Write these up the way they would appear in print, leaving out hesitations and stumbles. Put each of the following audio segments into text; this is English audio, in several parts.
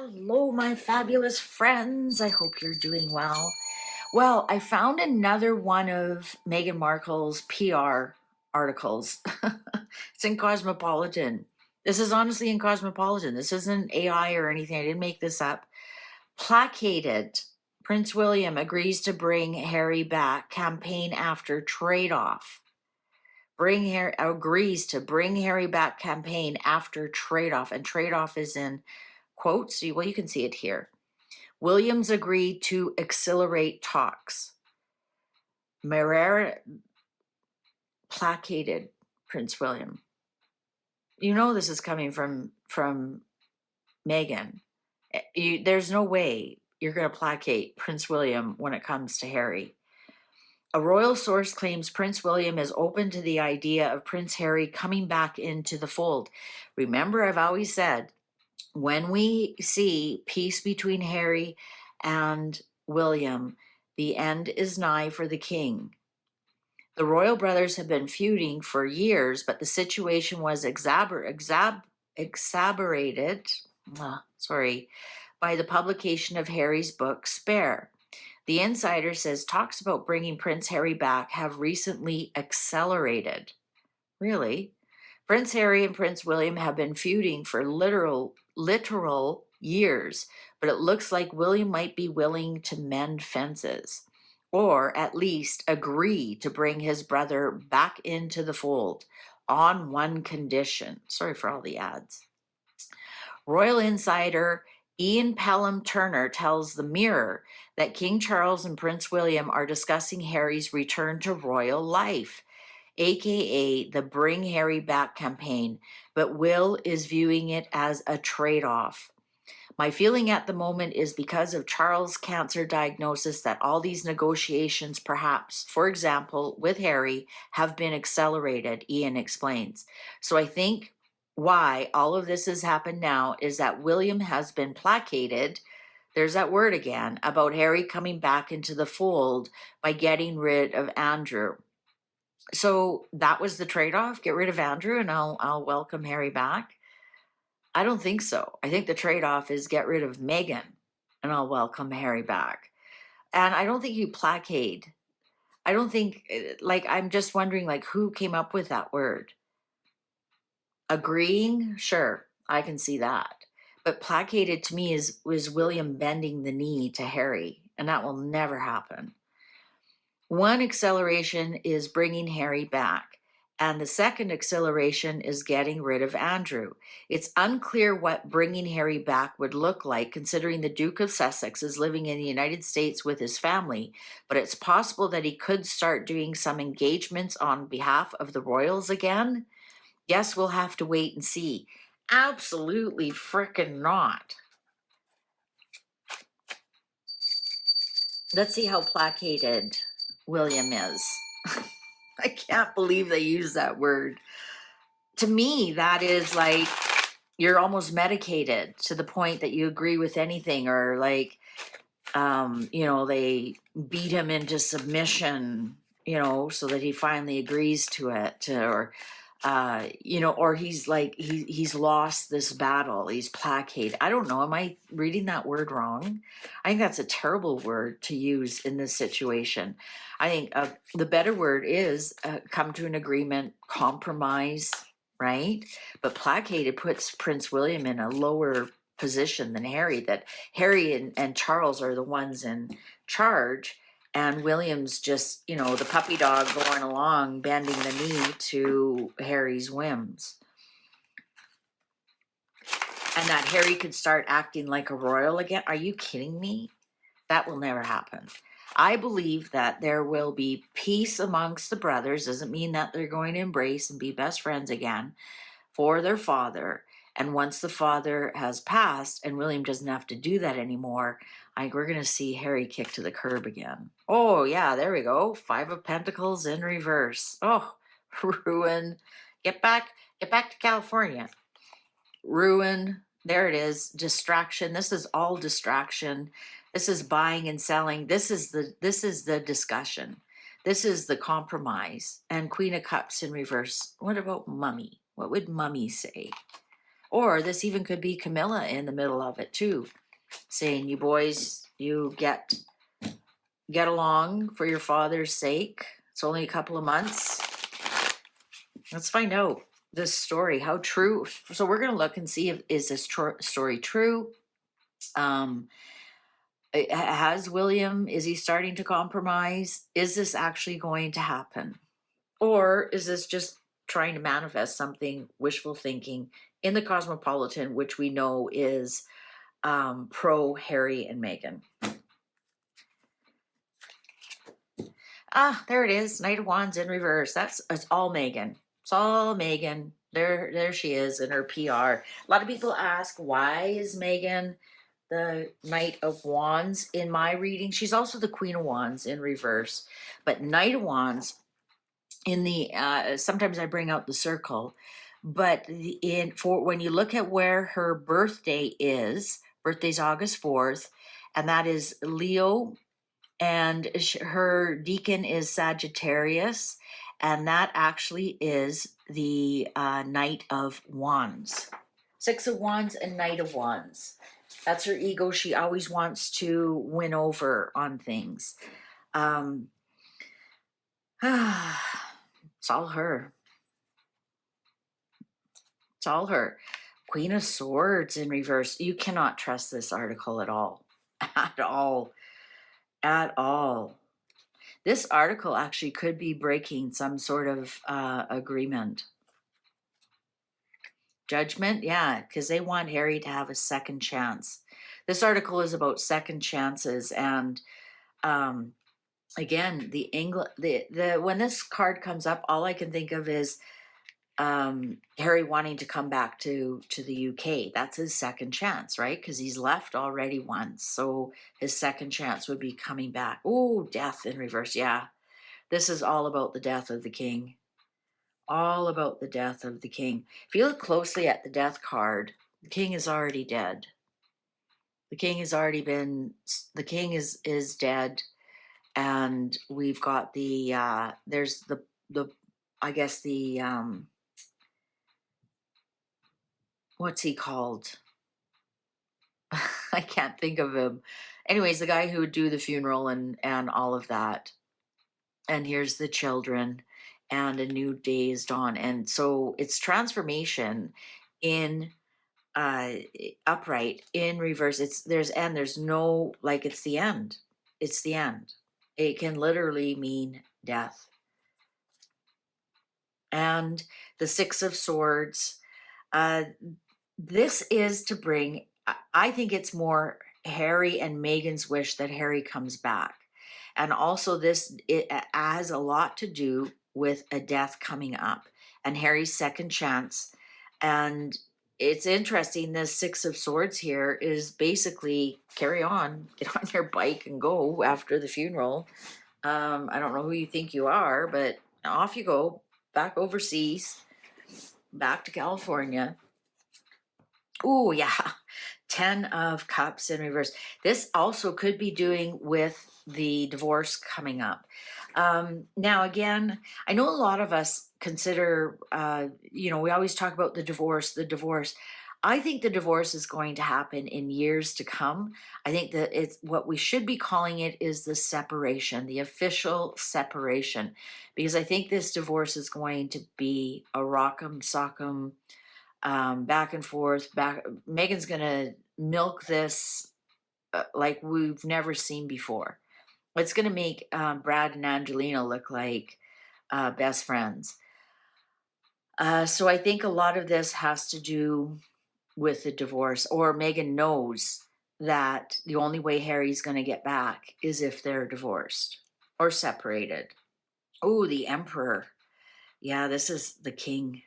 Hello, my fabulous friends. I hope you're doing well. Well, I found another one of Meghan Markle's PR articles. It's in Cosmopolitan. This is honestly in Cosmopolitan. This isn't AI or anything. I didn't make this up. Placated. Prince William agrees to bring Harry back. Campaign after trade-off. Agrees to bring Harry back. Campaign after trade-off. And trade-off is in quotes. Well, you can see it here. Williams agreed to accelerate talks. Marrera placated Prince William. You know this is coming from Meghan. There's no way you're going to placate Prince William when it comes to Harry. A royal source claims Prince William is open to the idea of Prince Harry coming back into the fold. Remember, I've always said, when we see peace between Harry and William, the end is nigh for the king. The royal brothers have been feuding for years, but the situation was exacerbated by the publication of Harry's book, Spare. The insider says talks about bringing Prince Harry back have recently accelerated. Really? Prince Harry and Prince William have been feuding for literal years, but it looks like William might be willing to mend fences, or at least agree to bring his brother back into the fold on one condition. Sorry for all the ads. Royal insider Ian Pelham Turner tells the Mirror that King Charles and Prince William are discussing Harry's return to royal life, aka the Bring Harry Back campaign, but Will is viewing it as a trade-off. My feeling at the moment is because of Charles' cancer diagnosis that all these negotiations, perhaps, for example, with Harry, have been accelerated, Ian explains. So I think why all of this has happened now is that William has been placated, there's that word again, about Harry coming back into the fold by getting rid of Andrew. So that was the trade-off, get rid of Andrew and I'll welcome Harry back. I don't think so. I think the trade-off is get rid of Meghan and I'll welcome Harry back. And I don't think you placate. I don't think, I'm just wondering, who came up with that word? Agreeing? Sure, I can see that. But placated to me was William bending the knee to Harry, and that will never happen. One acceleration is bringing Harry back, and the second acceleration is getting rid of Andrew. It's unclear what bringing Harry back would look like, considering the Duke of Sussex is living in the United States with his family, but it's possible that he could start doing some engagements on behalf of the royals again. Guess we'll have to wait and see. Absolutely frickin' not. Let's see how placated William is. I can't believe they use that word. To me, that is like you're almost medicated to the point that you agree with anything, or they beat him into submission, so that he finally agrees to it, or he's he's lost this battle, he's placated. I don't know, am I reading that word wrong? I think that's a terrible word to use in this situation. I think the better word is come to an agreement, compromise, right? But placated puts Prince William in a lower position than Harry, that Harry and Charles are the ones in charge, and William's just, the puppy dog going along, bending the knee to Harry's whims. And that Harry could start acting like a royal again. Are you kidding me? That will never happen. I believe that there will be peace amongst the brothers. Doesn't mean that they're going to embrace and be best friends again for their father. And once the father has passed and William doesn't have to do that anymore, I think we're going to see Harry kicked to the curb again. Oh, yeah, there we go. 5 of Pentacles in reverse. Oh, ruin. Get back to California. Ruin. There it is. Distraction. This is all distraction. This is buying and selling. This is the discussion. This is the compromise. And Queen of Cups in reverse. What about Mummy? What would Mummy say? Or this even could be Camilla in the middle of it too, saying, you boys, you get along for your father's sake. It's only a couple of months. Let's find out this story, how true. So we're going to look and see if is this story true. Has William, is he starting to compromise? Is this actually going to happen? Or is this just trying to manifest something, wishful thinking in the Cosmopolitan, which we know is pro Harry and Meghan? Ah, there it is. Knight of Wands in reverse. It's all Meghan. It's all Meghan. There she is in her PR. A lot of people ask, why is Meghan the Knight of Wands in my reading? She's also the Queen of Wands in reverse. But Knight of Wands in the sometimes I bring out the circle, but for when you look at where her birthday's August 4th, and that is Leo, and her decan is Sagittarius, and that actually is the Knight of Wands. Six of Wands and Knight of Wands. That's her ego. She always wants to win over on things. It's all her. It's all her. Queen of Swords in reverse. You cannot trust this article at all. At all. At all. This article actually could be breaking some sort of agreement. Judgment, yeah, because they want Harry to have a second chance. This article is about second chances, and again, when this card comes up, all I can think of is Harry wanting to come back to the UK. That's his second chance, right? Because he's left already once, so his second chance would be coming back. Oh, death in reverse. Yeah, this is all about the death of the king. All about the death of the king. If you look closely at the death card, the king is already dead. The king has already been. The king is dead, and we've got the there's the I guess the what's he called? I can't think of him. Anyways, the guy who would do the funeral and all of that. And here's the children, and a new day is dawn. And so it's transformation in upright, in reverse. There's no, like, it's the end. It's the end. It can literally mean death. And the Six of Swords. This is to bring, I think it's more Harry and Meghan's wish that Harry comes back. And also it has a lot to do with a death coming up and Harry's second chance. And it's interesting, this Six of Swords here is basically carry on, get on your bike and go after the funeral. I don't know who you think you are, but off you go, back overseas, back to California. Oh, yeah. 10 of Cups in reverse. This also could be doing with the divorce coming up. Now, again, I know a lot of us consider, we always talk about the divorce. I think the divorce is going to happen in years to come. I think that it's what we should be calling it is the separation, the official separation, because I think this divorce is going to be a rock'em sock'em, back and forth. Meghan's gonna milk this like we've never seen before. It's gonna make Brad and Angelina look like best friends. So I think a lot of this has to do with the divorce, or Meghan knows that the only way Harry's gonna get back is if they're divorced or separated. Oh, the Emperor. Yeah, this is the king.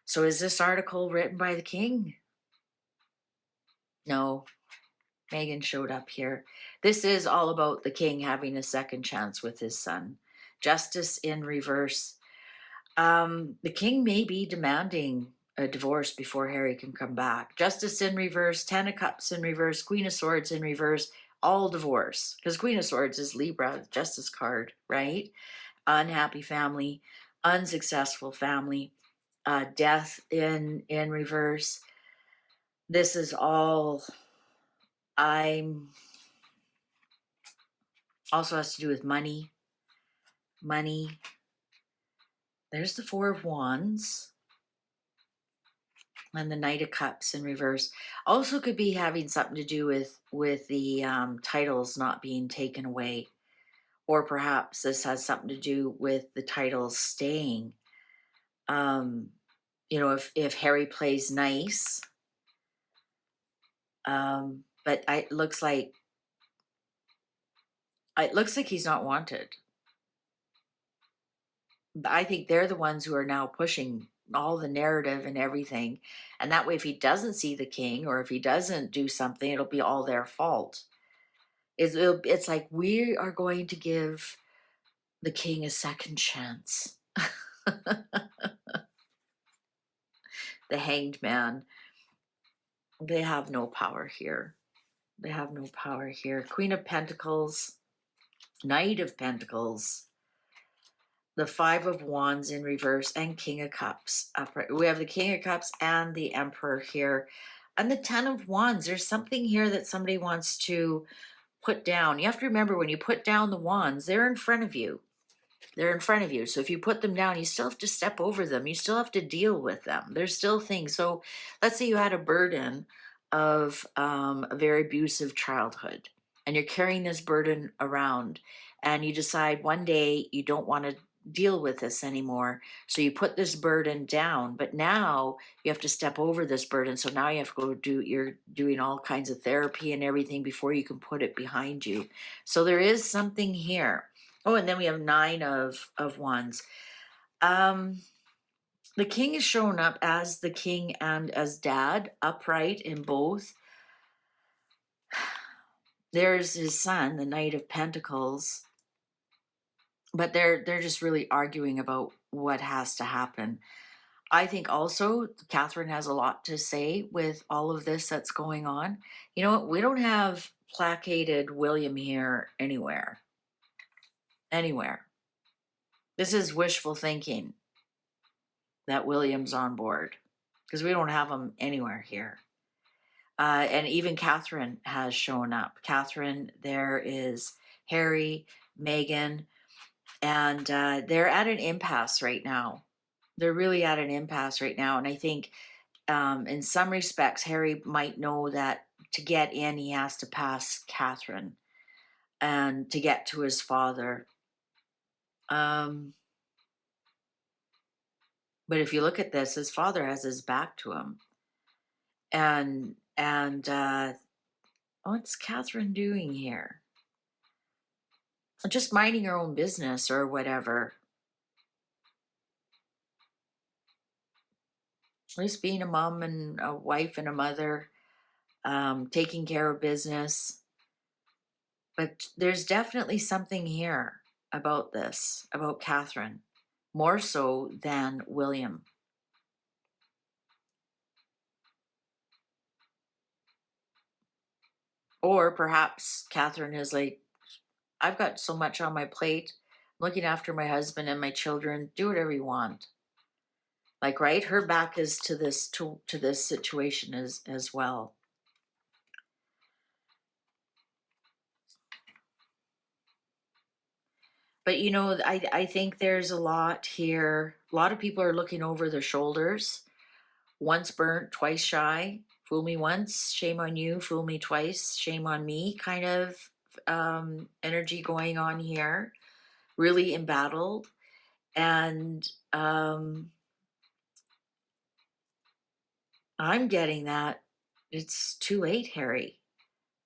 So is this article written by the king? No, Meghan showed up here. This is all about the king having a second chance with his son. Justice in reverse. The king may be demanding a divorce before Harry can come back. Justice in reverse, 10 of Cups in reverse, Queen of Swords in reverse, all divorce. Because Queen of Swords is Libra, Justice card, right? Unhappy family, unsuccessful family. death in reverse. This is all, I'm also has to do with money. Money. There's the Four of Wands and the Knight of Cups in reverse. Also could be having something to do with the titles not being taken away, or perhaps this has something to do with the titles staying. You know, if Harry plays nice, but it looks like he's not wanted. I think they're the ones who are now pushing all the narrative and everything. And that way, if he doesn't see the king or if he doesn't do something, it'll be all their fault. It's like we are going to give the king a second chance. The Hanged Man. They have no power here. They have no power here. Queen of Pentacles, Knight of Pentacles, the Five of Wands in reverse, and King of Cups upright. We have the King of Cups and the Emperor here. And the Ten of Wands, there's something here that somebody wants to put down. You have to remember, when you put down the wands, they're in front of you. They're in front of you. So if you put them down, you still have to step over them. You still have to deal with them. There's still things. So let's say you had a burden of a very abusive childhood, and you're carrying this burden around, and you decide one day you don't want to deal with this anymore. So you put this burden down, but now you have to step over this burden. So now you have to you're doing all kinds of therapy and everything before you can put it behind you. So there is something here. Oh, and then we have Nine of Wands. The king is shown up as the king and as dad, upright in both. There's his son, the Knight of Pentacles. But they're just really arguing about what has to happen. I think also Catherine has a lot to say with all of this that's going on. You know what? We don't have placated William here anywhere. Anywhere. This is wishful thinking that William's on board, because we don't have him anywhere here. And even Catherine has shown up. Catherine, there is Harry, Meghan, and they're at an impasse right now. They're really at an impasse right now. And I think in some respects, Harry might know that to get in, he has to pass Catherine and to get to his father. But if you look at this, his father has his back to him. And what's Catherine doing here? Just minding her own business or whatever. Just being a mom and a wife and a mother, taking care of business. But there's definitely something here about this, about Catherine, more so than William. Or perhaps Catherine is like, I've got so much on my plate, looking after my husband and my children, do whatever you want. Like, right? Her back is to this situation as well. But you know, I think there's a lot here. A lot of people are looking over their shoulders. Once burnt, twice shy. Fool me once, shame on you. Fool me twice, shame on me. Kind of energy going on here. Really embattled. And I'm getting that it's too late, Harry.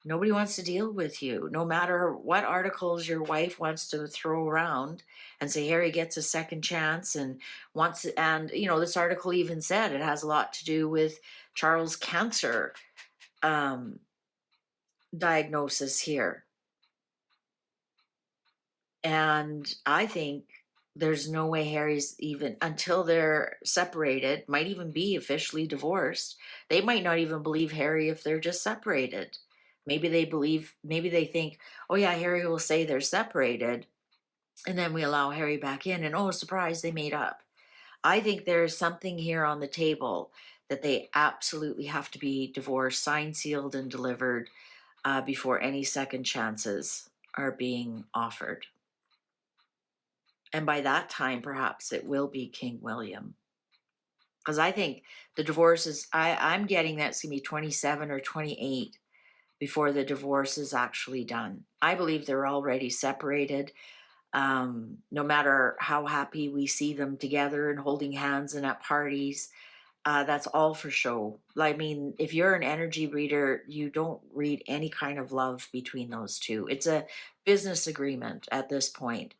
Nobody wants to deal with you. No matter what articles your wife wants to throw around and say Harry gets a second chance and wants, and you know, this article even said it has a lot to do with Charles' cancer diagnosis here. And I think there's no way Harry's, even until they're separated, might even be officially divorced. They might not even believe Harry if they're just separated. Maybe they think, oh yeah, Harry will say they're separated, and then we allow Harry back in, and oh, surprise, they made up. I think there's something here on the table that they absolutely have to be divorced, signed, sealed, and delivered before any second chances are being offered. And by that time, perhaps it will be King William. Because I think the divorce is, I'm getting that it's going to be 27 or 28 before the divorce is actually done. I believe they're already separated. No matter how happy we see them together and holding hands and at parties, that's all for show. I mean, if you're an energy reader, you don't read any kind of love between those two. It's a business agreement at this point.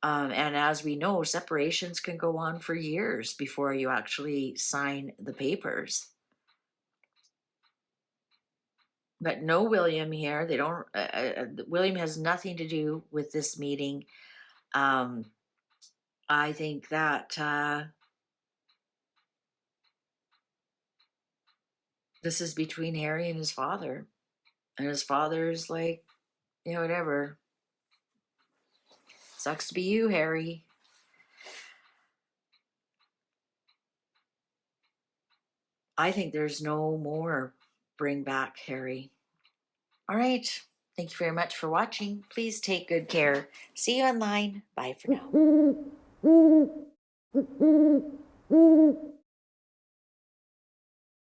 And as we know, separations can go on for years before you actually sign the papers. But no William here. They don't. William has nothing to do with this meeting. I think that this is between Harry and his father, and his father's like, whatever. Sucks to be you, Harry. I think there's no more bring back Harry. All right. Thank you very much for watching. Please take good care. See you online. Bye for now.